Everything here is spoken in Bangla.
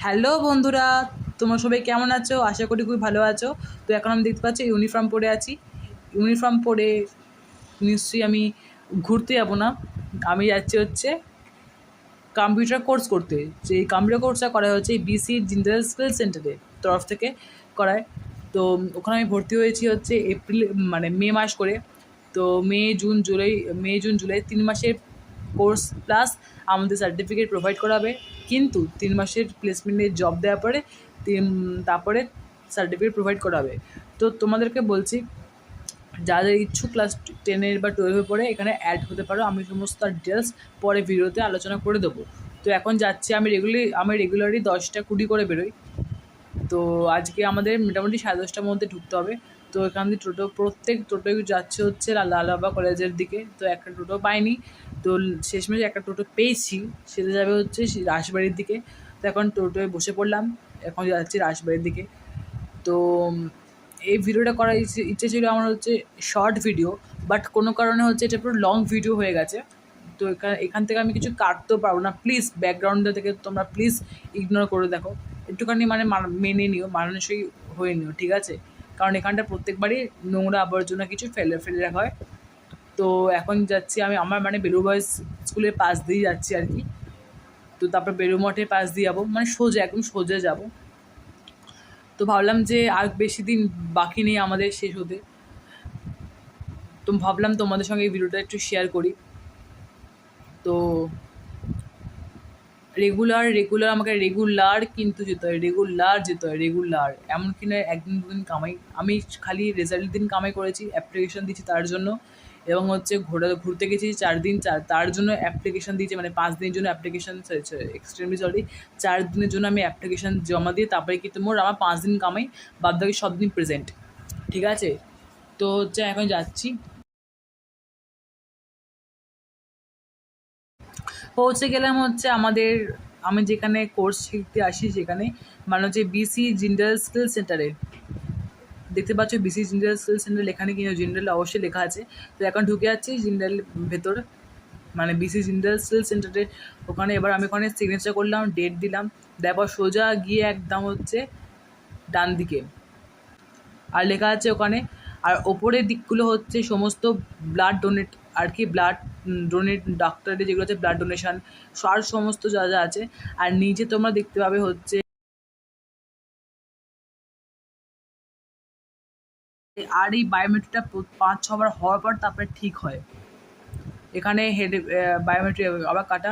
হ্যালো বন্ধুরা, তোমরা সবাই কেমন আছো? আশা করি খুবই ভালো আছো। তো এখন আমি দেখতে পাচ্ছি ইউনিফর্ম পরে আছি। ইউনিফর্ম পরে নিশ্চয়ই আমি ঘুরতে যাবো না, আমি যাচ্ছি হচ্ছে কম্পিউটার কোর্স করতে। যে এই কম্পিউটার কোর্সটা করা হচ্ছে বিসি জিন্দাল স্কিল সেন্টারের তরফ থেকে করায়। তো ওখানে আমি ভর্তি হয়েছি হচ্ছে এপ্রিল মানে মে মাস করে। তো মে জুন জুলাই 3 মাসের কোর্স প্লাস আমাদের সার্টিফিকেট প্রোভাইড করা হবে। কিন্তু 3 মাসের প্লেসমেন্টের জব দেওয়ার পরে তারপরে সার্টিফিকেট প্রোভাইড করা হবে। তো তোমাদেরকে বলছি, যাদের ইচ্ছুক ক্লাস 10 বা 12 পরে এখানে অ্যাড হতে পারো। আমি সমস্ত ডিটেলস পরে ভিডিওতে আলোচনা করে দেবো। তো এখন যাচ্ছি, আমি রেগুলারই 10টা 20 করে বেরোই। তো আজকে আমাদের মোটামুটি 10:30টার মধ্যে ঢুকতে হবে। তো এখান দিয়ে প্রত্যেক টোটোই যাচ্ছে হচ্ছে লালবাবা কলেজের দিকে। তো একটা টোটো পাইনি, তো শেষমেশ একটা টোটো পেয়েছি, সেটা যাবে হচ্ছে রাসবাড়ির দিকে। তো এখন টোটোয় বসে পড়লাম, এখন যাচ্ছি রাসবাড়ির দিকে। তো এই ভিডিওটা করার ইচ্ছে ছিল আমার হচ্ছে শর্ট ভিডিও, বাট কোনো কারণে হচ্ছে এটা পুরো লং ভিডিও হয়ে গেছে। তো এখান থেকে আমি কিছু কাটতেও পারবো না। প্লিজ ব্যাকগ্রাউন্ডটা থেকে তোমরা প্লিজ ইগনোর করে দেখো, একটুখানি মানে মেনে নিও, মানুষই হয়ে নিও, ঠিক আছে? কারণ এখানটা প্রত্যেকবারই নোংরা আবর্জনা কিছু ফেলে ফেলে রাখা হয়। তো এখন যাচ্ছি আমি আমার মানে বেলুড় বয়েজ স্কুলের পাশ দিয়ে যাচ্ছি আর কি। তো তারপর বেলুড় মঠের পাশ দিয়ে যাবো, মানে সোজা একদম সোজা যাবো। তো ভাবলাম যে আর বেশি দিন বাকি নেই আমাদের শেষ হতে। তো ভাবলাম তোমাদের সঙ্গে এই ভিডিওটা একটু শেয়ার করি। তো রেগুলার কিন্তু রেগুলার এমন কি না একদিন দুদিন কামাই। আমি খালি রেজাল্টের দিন কামাই করেছি, অ্যাপ্লিকেশন দিয়েছি তার জন্য। এবং হচ্ছে ঘুরতে গেছি 4 দিন, তার জন্য অ্যাপ্লিকেশন দিয়েছি, মানে 5 দিনের জন্য অ্যাপ্লিকেশন, এক্সট্রিমলি সরি, 4 দিনের জন্য আমি অ্যাপ্লিকেশন জমা দিয়ে তারপরে কিন্তু মোট আমার 5 দিন কামাই, বাদ বাকি সব দিন প্রেজেন্ট, ঠিক আছে? তো হচ্ছে এখন যাচ্ছি, পৌঁছে গেলাম হচ্ছে আমি যেখানে কোর্স শিখতে আসি সেখানে, মানে হচ্ছে বিসি জিন্দাল স্কিল সেন্টারে। দেখতে পাচ্ছ বিসি জিন্দাল স্কিল সেন্টার, এখানে কিন্তু জিন্দাল অবশ্যই লেখা আছে। তো এখন ঢুকে যাচ্ছি জিন্দাল ভেতর, মানে বিসি জিন্দাল স্কিল সেন্টারে। এবার আমি ওখানে সিগনেচার করলাম, ডেট দিলাম, তারপর সোজা গিয়ে একদম হচ্ছে ডান দিকে আর লেখা আছে ওখানে। আর ওপরের দিকগুলো হচ্ছে সমস্ত ব্লাড ডোনেট আর কি, ব্লাড ডোনেট ডাক্তারের যেগুলো আছে ব্লাড ডোনেশন আর সমস্ত যা যা আছে। আর নিচে তোমরা দেখতে পাবে হচ্ছে, আর এই বায়োমেট্রিকটা 5-6 বার হওয়ার পর তারপরে ঠিক হয়। এখানে হেড বায়োমেট্রিক আবার কাটা